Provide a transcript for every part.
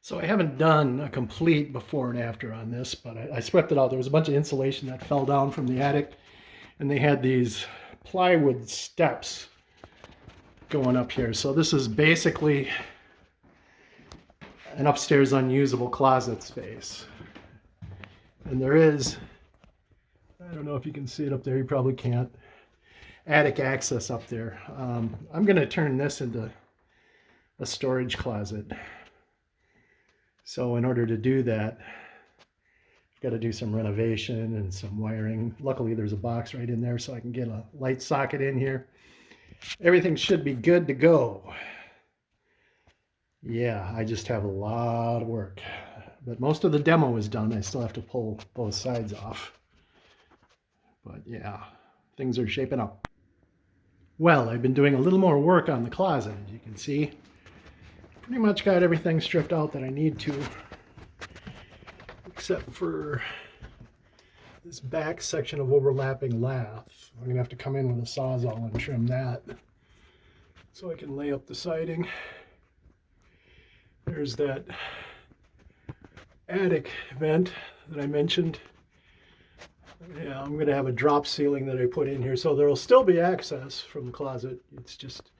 So I haven't done a complete before and after on this, but I swept it out. There was a bunch of insulation that fell down from the attic, and they had these plywood steps going up here. So this is basically an upstairs unusable closet space. And there is, I don't know if you can see it up there, you probably can't, attic access up there. I'm going to turn this into a storage closet. So in order to do that, I've got to do some renovation and some wiring. Luckily there's a box right in there so I can get a light socket in here. Everything should be good to go. Yeah, I just have a lot of work. But most of the demo is done. I still have to pull both sides off. But yeah, things are shaping up. Well, I've been doing a little more work on the closet, as you can see. Pretty much got everything stripped out that I need to, except for this back section of overlapping lath. I'm going to have to come in with a Sawzall and trim that so I can lay up the siding. There's that attic vent that I mentioned. Yeah, I'm going to have a drop ceiling that I put in here, so there will still be access from the closet. It's just,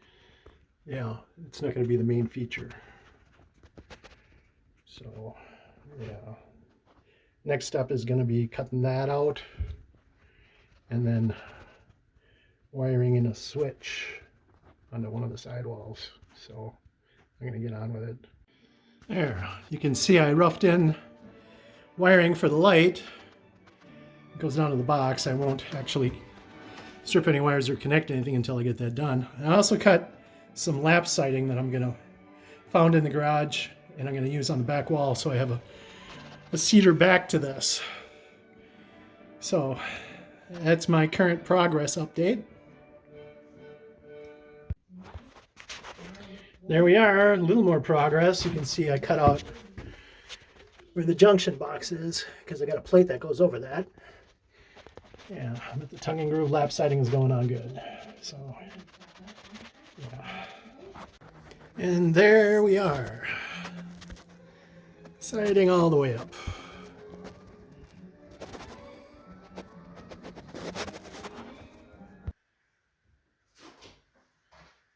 yeah, it's not going to be the main feature. So, yeah. Next step is going to be cutting that out and then wiring in a switch onto one of the sidewalls. So I'm going to get on with it. There, you can see I roughed in wiring for the light. It goes down to the box. I won't actually strip any wires or connect anything until I get that done. I also cut some lap siding that I'm going to found in the garage, and I'm going to use on the back wall, so I have a cedar back to this. So that's my current progress update. There we are, a little more progress. You can see I cut out where the junction box is because I got a plate that goes over that. Yeah, but the tongue and groove lap siding is going on good. So, yeah. And there we are. Siding all the way up.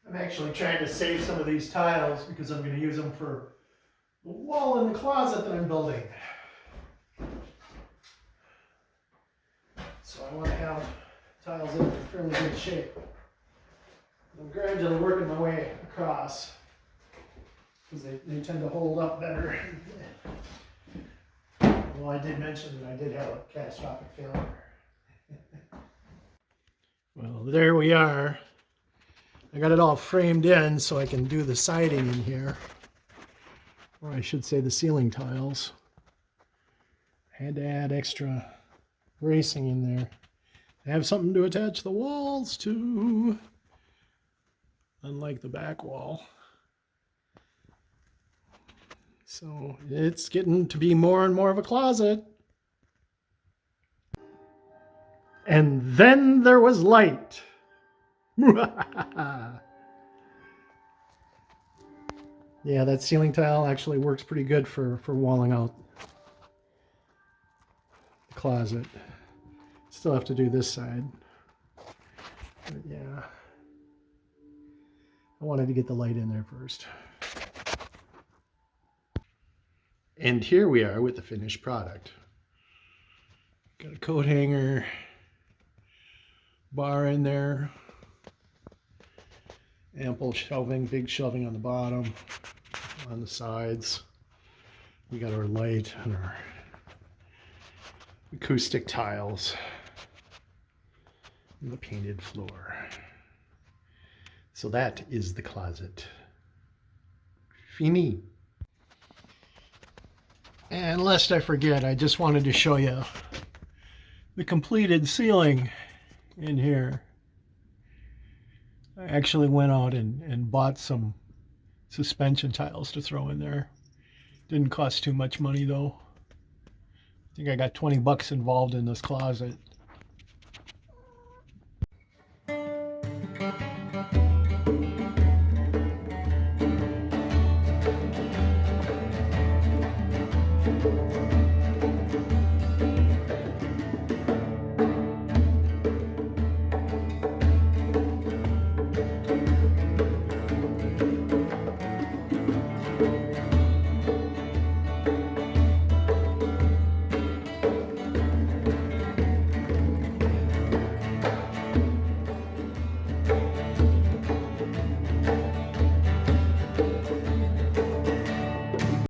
I'm actually trying to save some of these tiles because I'm going to use them for the wall in the closet that I'm building. So I want to have tiles in fairly good shape. I'm gradually working my way across because they tend to hold up better. Well, I did mention that I did have a catastrophic failure. Well, there we are. I got it all framed in so I can do the siding in here. Or I should say the ceiling tiles. I had to add extra bracing in there. I have something to attach the walls to, unlike the back wall. So it's getting to be more and more of a closet. And then there was light. Yeah, that ceiling tile actually works pretty good for walling out the closet. Still have to do this side. But yeah, I wanted to get the light in there first. And here we are with the finished product. Got a coat hanger, bar in there, ample shelving, big shelving on the bottom, on the sides. We got our light and our acoustic tiles and the painted floor. So that is the closet. Fini. And lest I forget, I just wanted to show you the completed ceiling in here. I actually went out and bought some suspension tiles to throw in there. Didn't cost too much money though. I think I got 20 bucks involved in this closet. it.